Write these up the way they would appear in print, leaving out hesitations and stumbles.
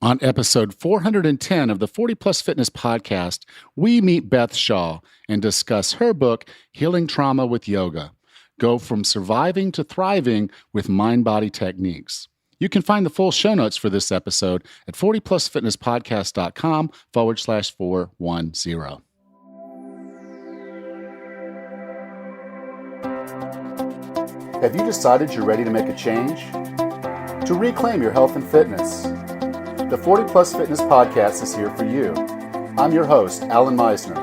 On episode 410 of the 40 Plus Fitness podcast, we meet Beth Shaw and discuss her book, Healing Trauma with Yoga. Go from surviving to thriving with mind-body techniques. You can find the full show notes for this episode at 40plusfitnesspodcast.com/410. Have you decided you're ready to make a change? To reclaim your health and fitness? The 40 Plus Fitness Podcast is here for you. I'm your host, Alan Meisner.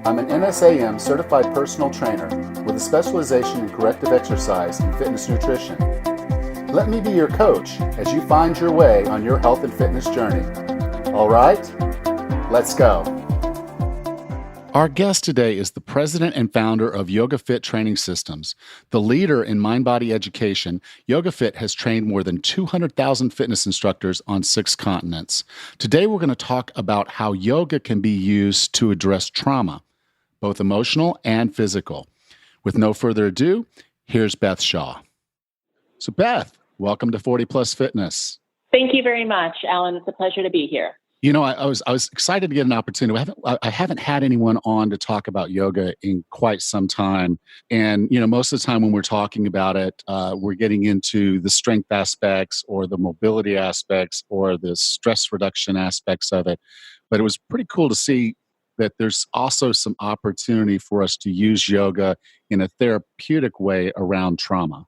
I'm an NSAM certified personal trainer with a specialization in corrective exercise and fitness nutrition. Let me be your coach as you find your way on your health and fitness journey. All right, let's go. Our guest today is the president and founder of Yoga Fit Training Systems. The leader in mind-body education, Yoga Fit has trained more than 200,000 fitness instructors on 6 continents. Today, we're going to talk about how yoga can be used to address trauma, both emotional and physical. With no further ado, here's Beth Shaw. So Beth, welcome to 40 Plus Fitness. Thank you very much, Alan. It's a pleasure to be here. You know, I was excited to get an opportunity. I haven't had anyone on to talk about yoga in quite some time. And, you know, most of the time when we're talking about it, we're getting into the strength aspects or the mobility aspects or the stress reduction aspects of it. But it was pretty cool to see that there's also some opportunity for us to use yoga in a therapeutic way around trauma.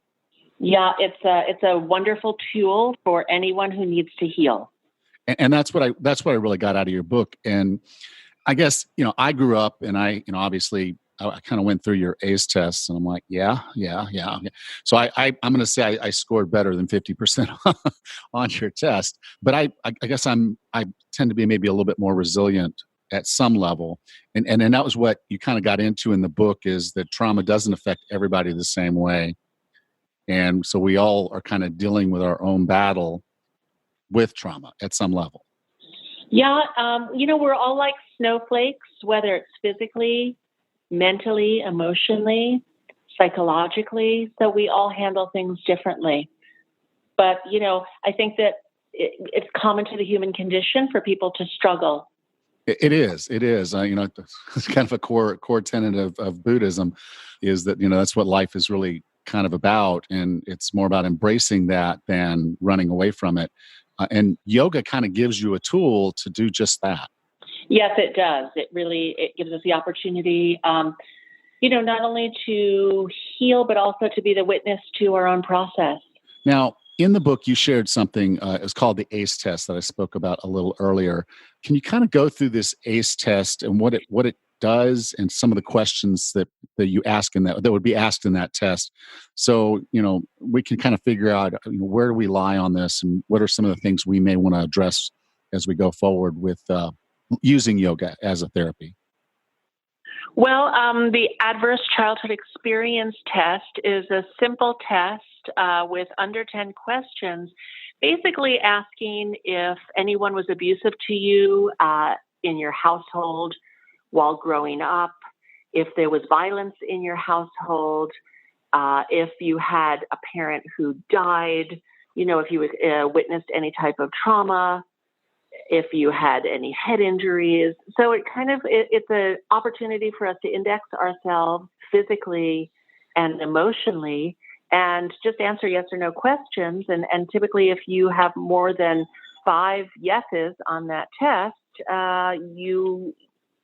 Yeah, it's a wonderful tool for anyone who needs to heal. And that's what I really got out of your book. And I guess, you know, I grew up and obviously I kind of went through your ACE tests and I'm like, yeah. So I'm going to say I scored better than 50% on your test, but I guess I tend to be maybe a little bit more resilient at some level. And that was what you kind of got into in the book, is that trauma doesn't affect everybody the same way. And so we all are kind of dealing with our own battle with trauma at some level. Yeah, we're all like snowflakes, whether it's physically, mentally, emotionally, psychologically. So we all handle things differently. But, you know, I think that it's common to the human condition for people to struggle. It is. It's kind of a core tenet of Buddhism, is that, you know, that's what life is really kind of about. And it's more about embracing that than running away from it. And yoga kind of gives you a tool to do just that. Yes, it does. It gives us the opportunity, not only to heal, but also to be the witness to our own process. Now, in the book, you shared something, it was called the ACE test that I spoke about a little earlier. Can you kind of go through this ACE test and what it does and some of the questions that you ask that would be asked in that test, so you know we can kind of figure out, you know, where do we lie on this and what are some of the things we may want to address as we go forward with using yoga as a therapy? Well, the Adverse Childhood Experience Test is a simple test with under 10 questions, basically asking if anyone was abusive to you in your household while growing up, if there was violence in your household, if you had a parent who died, you know, if you witnessed any type of trauma, if you had any head injuries. So it's an opportunity for us to index ourselves physically and emotionally and just answer yes or no questions. And typically if you have more than 5 yeses on that test, you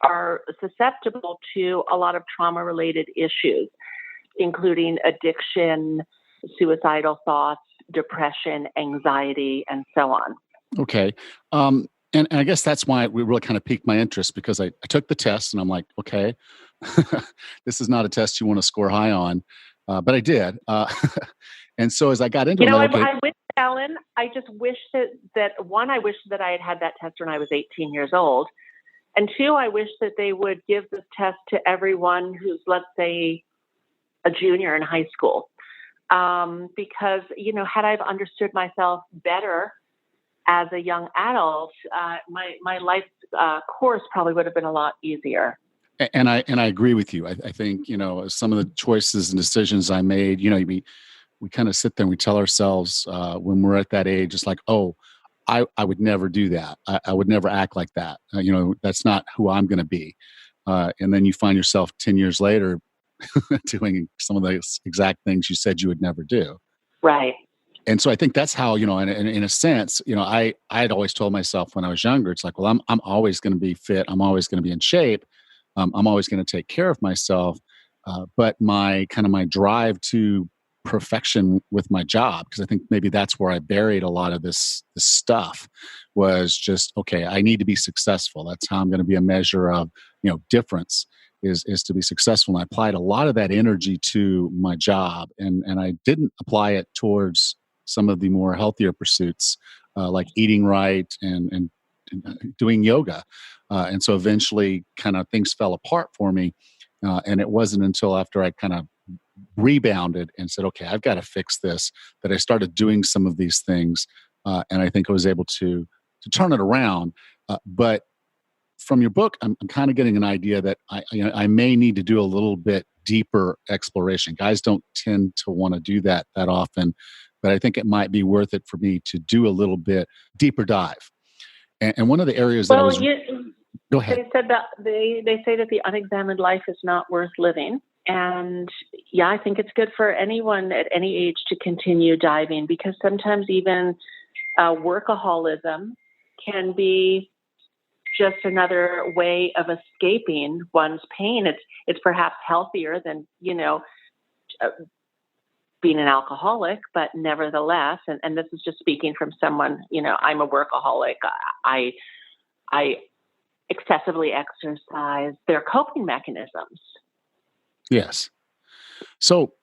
are susceptible to a lot of trauma-related issues, including addiction, suicidal thoughts, depression, anxiety, and so on. Okay. And I guess that's why it really kind of piqued my interest, because I took the test and I'm like, okay, this is not a test you want to score high on, but I did. And so as I got into it, I wish, Alan, I just wish that one, I wish that I had that test when I was 18 years old. And 2, I wish that they would give this test to everyone who's, let's say, a junior in high school. Because, you know, had I understood myself better as a young adult, my life course probably would have been a lot easier. And I agree with you. I think, you know, some of the choices and decisions I made, you know, we kind of sit there and we tell ourselves when we're at that age, it's like, oh, I would never do that. I would never act like that. That's not who I'm going to be. And then you find yourself 10 years later doing some of those exact things you said you would never do. Right. And so I think that's how, in a sense, I'd always told myself when I was younger, it's like, well, I'm always going to be fit. I'm always going to be in shape. I'm always going to take care of myself. But my drive to perfection with my job, because I think maybe that's where I buried a lot of this stuff, was just, okay, I need to be successful. That's how I'm going to be a measure of, difference is to be successful. And I applied a lot of that energy to my job, and I didn't apply it towards some of the more healthier pursuits, like eating right and doing yoga. And so eventually kind of things fell apart for me. And it wasn't until after I kind of rebounded and said, okay, I've got to fix this, that I started doing some of these things. And I think I was able to turn it around. But from your book, I'm kind of getting an idea that I may need to do a little bit deeper exploration. Guys don't tend to want to do that often, but I think it might be worth it for me to do a little bit deeper dive. And one of the areas that go ahead. They said that they say that the unexamined life is not worth living. And yeah, I think it's good for anyone at any age to continue diving, because sometimes even workaholism can be just another way of escaping one's pain. It's perhaps healthier than, being an alcoholic, but nevertheless, and this is just speaking from someone, I'm a workaholic. I excessively exercise. They're coping mechanisms. Yes. So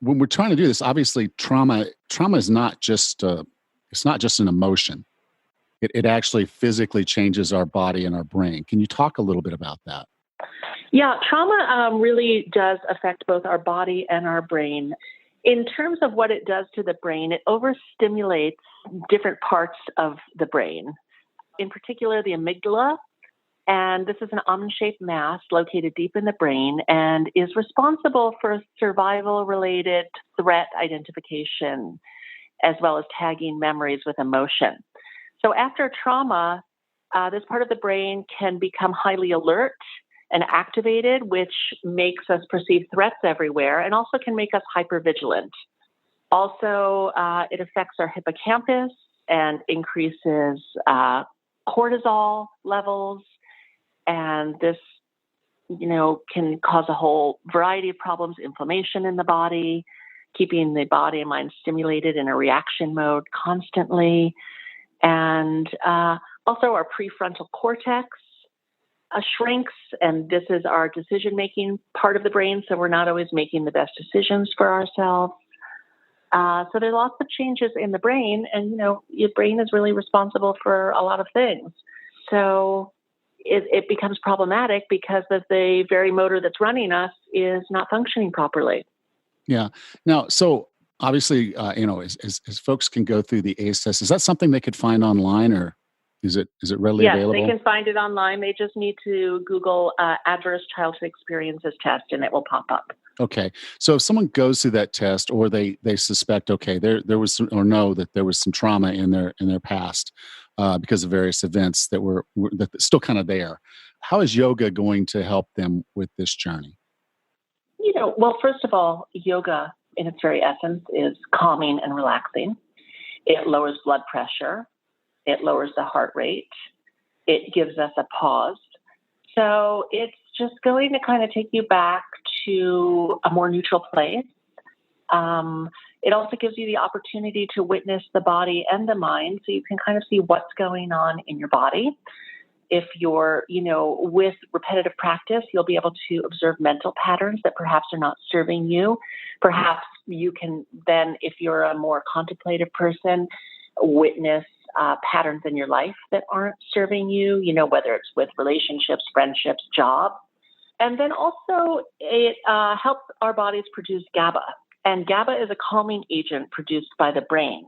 when we're trying to do this, obviously trauma is not just it's not just an emotion. It actually physically changes our body and our brain. Can you talk a little bit about that? Yeah, trauma really does affect both our body and our brain. In terms of what it does to the brain, it overstimulates different parts of the brain, in particular the amygdala. And this is an almond-shaped mass located deep in the brain and is responsible for survival-related threat identification, as well as tagging memories with emotion. So after trauma, this part of the brain can become highly alert and activated, which makes us perceive threats everywhere and also can make us hypervigilant. Also, it affects our hippocampus and increases cortisol levels. And this, can cause a whole variety of problems, inflammation in the body, keeping the body and mind stimulated in a reaction mode constantly. And also our prefrontal cortex shrinks, and this is our decision-making part of the brain, so we're not always making the best decisions for ourselves. So there's lots of changes in the brain, and, your brain is really responsible for a lot of things. So it becomes problematic because of the very motor that's running us is not functioning properly. Yeah. Now, so obviously, as folks can go through the ACE test, is that something they could find online, or is it readily available? Yes, they can find it online. They just need to Google Adverse Childhood Experiences Test, and it will pop up. Okay. So if someone goes through that test, or they suspect, okay, there was some, or know that there was some trauma in their past because of various events that were that's still kind of there, how is yoga going to help them with this journey? Well, first of all, yoga in its very essence is calming and relaxing. It lowers blood pressure. It lowers the heart rate. It gives us a pause. So it's just going to kind of take you back to a more neutral place. It also gives you the opportunity to witness the body and the mind, so you can kind of see what's going on in your body. If you're, with repetitive practice, you'll be able to observe mental patterns that perhaps are not serving you. Perhaps you can then, if you're a more contemplative person, witness patterns in your life that aren't serving you, whether it's with relationships, friendships, job. And then also it helps our bodies produce GABA. And GABA is a calming agent produced by the brain.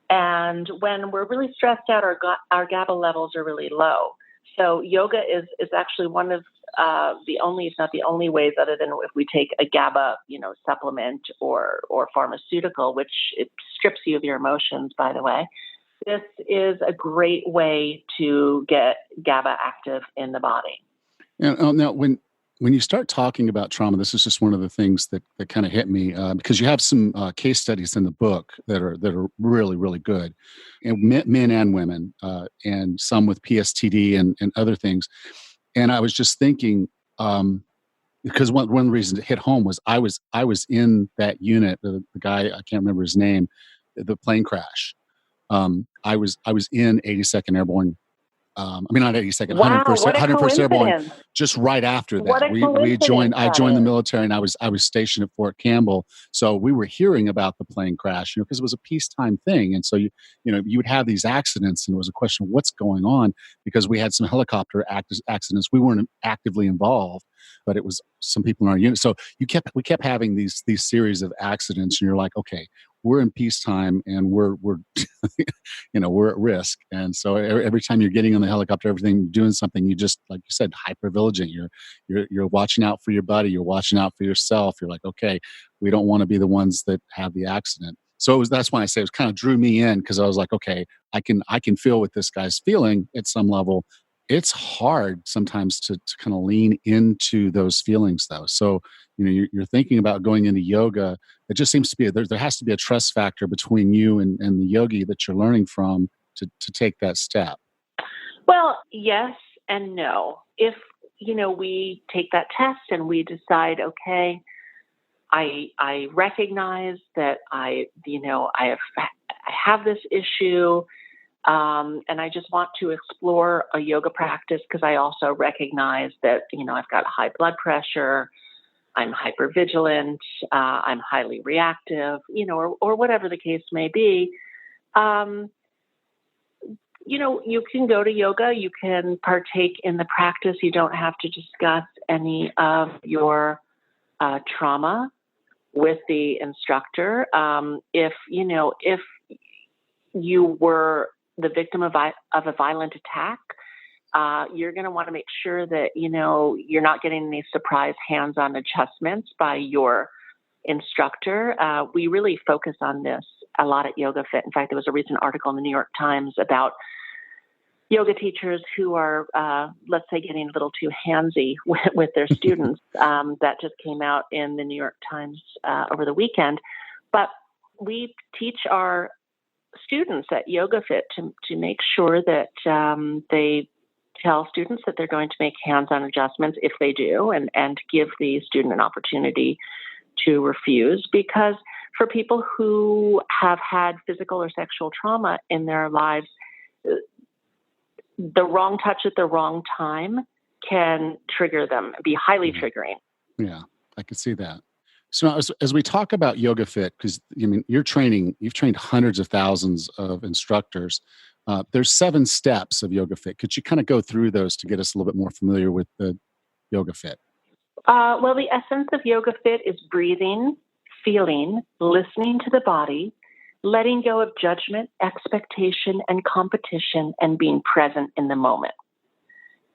And when we're really stressed out, our GABA levels are really low. So yoga is actually one of the only, if not the only ways, other than if we take a GABA, supplement or pharmaceutical, which it strips you of your emotions, by the way. this is a great way to get GABA active in the body. Now, when you start talking about trauma, this is just one of the things that kind of hit me because you have some case studies in the book that are really, really good, and men and women, and some with PSTD and other things. And I was just thinking, because one of the reasons it hit home was I was in that unit. The guy, I can't remember his name, the plane crash. I was in 82nd Airborne. Not 82nd, Wow, 101st, what a 101st Airborne. coincidence. Just right after What that, a we joined. coincidence I that joined the is. military, and I was stationed at Fort Campbell. So we were hearing about the plane crash, because it was a peacetime thing, and so you would have these accidents, and it was a question of what's going on, because we had some helicopter accidents. We weren't actively involved, but it was some people in our unit. So we kept having these series of accidents, and you're like, okay, we're in peacetime, and we're we're at risk. And so every time you're getting on the helicopter, everything, doing something, you just, like you said, hyper vigilant. You're watching out for your buddy. You're watching out for yourself. You're like, okay, we don't want to be the ones that have the accident. So that's why I say it kind of drew me in, because I was like, okay, I can feel what this guy's feeling at some level. It's hard sometimes to kind of lean into those feelings, though. So you're thinking about going into yoga. It just seems to be there has to be a trust factor between you and the yogi that you're learning from to take that step. Well, yes and no. If, we take that test and we decide, okay, I recognize that I have this issue, and I just want to explore a yoga practice because I also recognize that, I've got high blood pressure, I'm hypervigilant, I'm highly reactive, or whatever the case may be. You can go to yoga, you can partake in the practice. You don't have to discuss any of your trauma with the instructor. If you were the victim of a violent attack, you're going to want to make sure that, you're not getting any surprise hands-on adjustments by your instructor. We really focus on this a lot at Yoga Fit. In fact, there was a recent article in the New York Times about yoga teachers who are, let's say, getting a little too handsy with their students. That just came out in the New York Times over the weekend. But we teach our students at Yoga Fit to make sure that they tell students that they're going to make hands-on adjustments if they do, and give the student an opportunity to refuse. Because for people who have had physical or sexual trauma in their lives, the wrong touch at the wrong time can trigger them, be highly triggering. Yeah, I could see that. So as we talk about Yoga Fit, because you've trained hundreds of thousands of instructors. There's 7 steps of Yoga Fit. Could you kind of go through those to get us a little bit more familiar with the Yoga Fit? Well, the essence of Yoga Fit is breathing, feeling, listening to the body, letting go of judgment, expectation, and competition, and being present in the moment.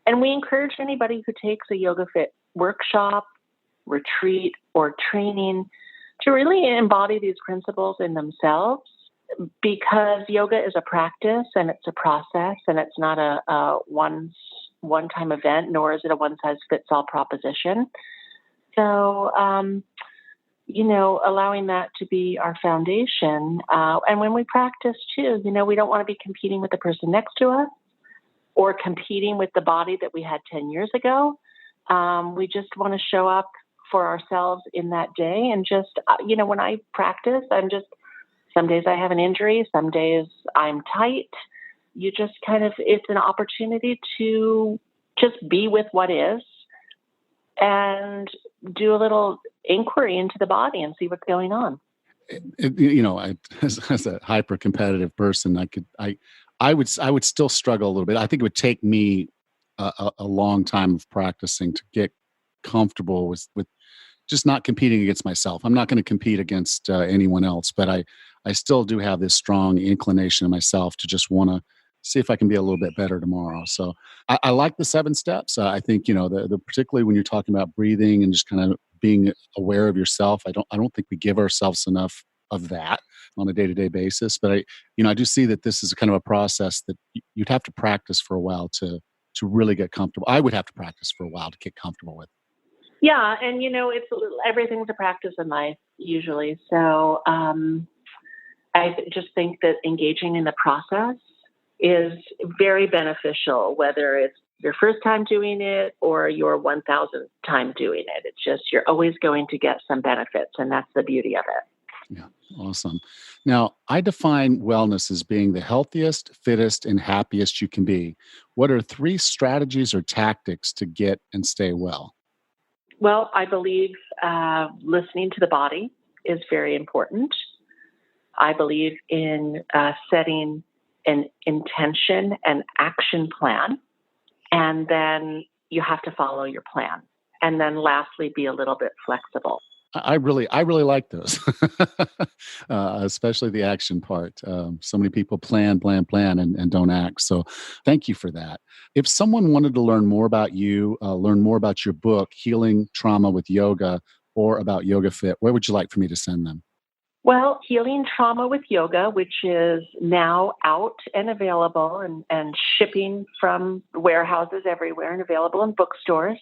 And we encourage anybody who takes a Yoga Fit workshop, retreat, or training to really embody these principles in themselves, because yoga is a practice and it's a process, and it's not a one-time event, nor is it a one-size-fits-all proposition. So, allowing that to be our foundation. And when we practice too, we don't want to be competing with the person next to us or competing with the body that we had 10 years ago. We just want to show up for ourselves in that day. And just, when I practice, some days I have an injury, some days I'm tight. You just it's an opportunity to just be with what is and do a little inquiry into the body and see what's going on. As a hyper competitive person, I would still struggle a little bit. I think it would take me a long time of practicing to get comfortable with just not competing against myself. I'm not going to compete against anyone else, but I still do have this strong inclination in myself to just want to see if I can be a little bit better tomorrow. So I like the 7 steps. I think, the particularly when you're talking about breathing and just kind of being aware of yourself, I don't think we give ourselves enough of that on a day-to-day basis. But I do see that this is kind of a process that you'd have to practice for a while to really get comfortable. I would have to practice for a while to get comfortable with. Yeah, and it's everything's a practice in life usually. So just think that engaging in the process is very beneficial, whether it's your first time doing it or your 1,000th time doing it. It's just you're always going to get some benefits, and that's the beauty of it. Yeah, awesome. Now, I define wellness as being the healthiest, fittest, and happiest you can be. What are 3 strategies or tactics to get and stay well? Well, I believe listening to the body is very important. I believe in setting an intention and action plan, and then you have to follow your plan. And then lastly, be a little bit flexible. I really like those, especially the action part. So many people plan, and don't act. So thank you for that. If someone wanted to learn more about you, learn more about your book, Healing Trauma with Yoga, or about Yoga Fit, where would you like for me to send them? Well, Healing Trauma with Yoga, which is now out and available and shipping from warehouses everywhere and available in bookstores,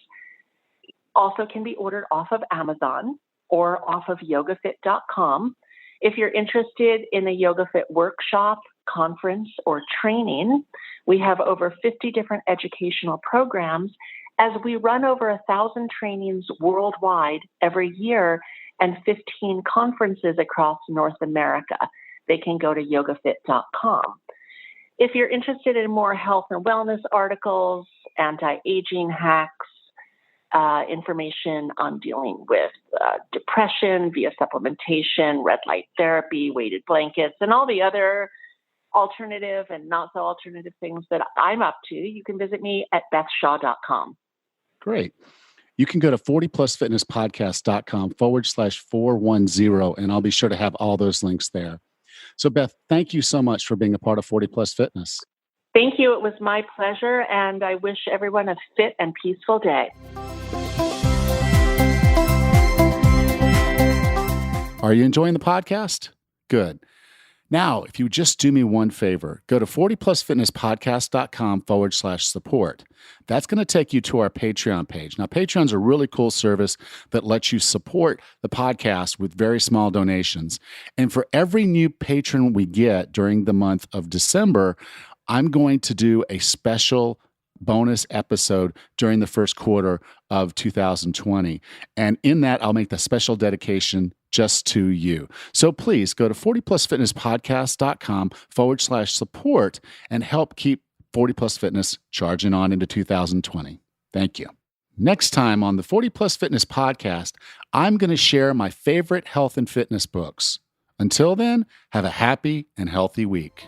also can be ordered off of Amazon or off of yogafit.com. If you're interested in a Yoga Fit workshop, conference, or training, we have over 50 different educational programs as we run over 1,000 trainings worldwide every year and 15 conferences across North America. They can go to yogafit.com. If you're interested in more health and wellness articles, anti-aging hacks, information on dealing with depression via supplementation, red light therapy, weighted blankets, and all the other alternative and not so alternative things that I'm up to, you can visit me at bethshaw.com. Great. You can go to 40plusfitnesspodcast.com/410, and I'll be sure to have all those links there. So, Beth, thank you so much for being a part of 40 Plus Fitness. Thank you. It was my pleasure, and I wish everyone a fit and peaceful day. Are you enjoying the podcast? Good. Now, if you would just do me one favor, go to 40plusfitnesspodcast.com/support. That's going to take you to our Patreon page. Now, Patreon's a really cool service that lets you support the podcast with very small donations. And for every new patron we get during the month of December, I'm going to do a special bonus episode during the first quarter of 2020. And in that, I'll make the special dedication just to you. So please go to 40plusfitnesspodcast.com/support and help keep 40 Plus Fitness charging on into 2020. Thank you. Next time on the 40 Plus Fitness podcast, I'm going to share my favorite health and fitness books. Until then, have a happy and healthy week.